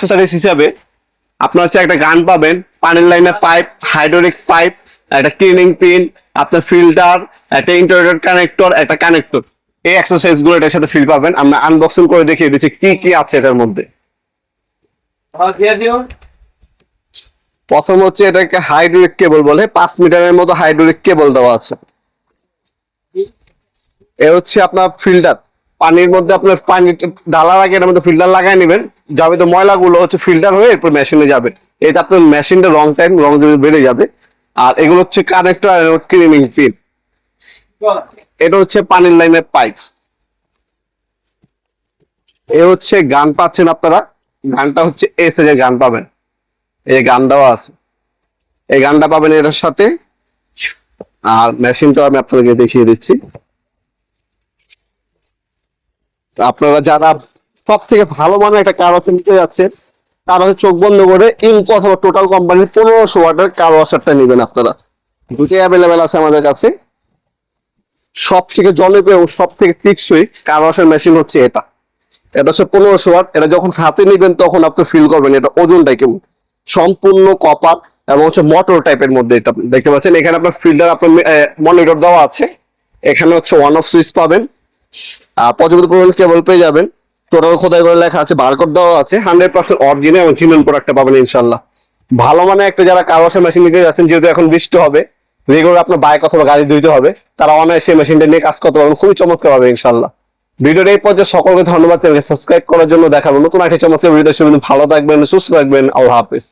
Accessories হিসাবে আপনার হচ্ছে একটা গান পাবেন, পানির লাইনের পাইপ, হাইড্রোলিক পাইপ, একটা ক্লিনিং পিন, আপনার ফিল্টার, একটা ইন্টারনেট কানেক্টর, একটা কানেক্টর। এই অ্যাক্সেসরিজ গুলো এটার সাথে ফ্রি পাবেন। আমরা আনবক্সিং করে দেখিয়ে দিচ্ছি কি কি আছে এটার মধ্যে। প্রথম হচ্ছে এটাকে হাইড্রোলিক কেবল বলে, 5 মিটারের মতো হাইড্রোলিক কেবল দেওয়া আছে। এ হচ্ছে আপনার ফিল্টার, পানির মধ্যে আপনার পানি ঢালার আগে এটার মধ্যে ফিল্টার লাগাই নেবেন, যাবে তো ময়লাগুলো হচ্ছে ফিল্টার হয়ে এরপর মেশিনে যাবে। এটা আপনার মেশিনটা রং বেড়ে যাবে। আর এগুলো হচ্ছে কানেক্টর আর ক্লিনিং পিন। এটা হচ্ছে পানির লাইনের পাইপ। এ হচ্ছে গান পাচ্ছেন আপনারা, গানটা হচ্ছে এস এর গান পাবেন, এই গান দেওয়া আছে, এই গানটা পাবেন এটার সাথে। আর মেশিনটা আমি আপনাদেরকে দেখিয়ে দিচ্ছি। আপনারা যারা সব থেকে ভালো মানের একটা কার ওয়াশ নিতে যাচ্ছে, তারা হচ্ছে চোখ বন্ধ করে ইনকো অথবা টোটাল কোম্পানির 1500 ওয়াটের কার ওয়াশারটা নেবেন আপনারা। দুটোই অ্যাভেলেবেল আছে আমাদের কাছে। সব থেকে জনপ্রিয় এবং সব থেকে টেকসই কার ওয়াশের মেশিন হচ্ছে এটা। এটা হচ্ছে 1500 ওয়াট। এটা যখন হাতে নিবেন তখন আপনি ফিল করবেন এটা ওজনটা কেমন। সম্পূর্ণ কপার এবং হচ্ছে মোটর টাইপের মধ্যে এটা দেখতে পাচ্ছেন। এখানে আপনার ফিল্টার, আপনার মনিটর দেওয়া আছে। এখানে হচ্ছে অন অফ সুইচ পাবেন, পর্যাপ্ত পরিমাণ কেবল পেয়ে যাবেন। টোটাল খোদাই করে লেখা আছে, বারকোড দেওয়া আছে। 100% অরিজিনাল এবং জেনুইন প্রোডাক্টটা পাবেন ইনশাল্লাহ। ভালো মানে একটা যারা কার ওয়াশের মেশিন নিতে যাচ্ছেন, যেহেতু এখন বৃষ্টি হবে, রেগুলার আপনার বাইক অথবা গাড়ি ধুইতে হবে, তারা অনায়াসে মেশিনটা নিয়ে কাজ করতে পারবেন, খুবই চমৎকার হবে ইনশাল্লাহ। ভিডিওর এই পর্যায়ে সকলকে ধন্যবাদ, সাবস্ক্রাইব করার জন্য। দেখাবো নতুন একটা চমৎকার ভিডিও। ভালো থাকবেন, সুস্থ থাকবেন, আল্লাহ হাফিজ।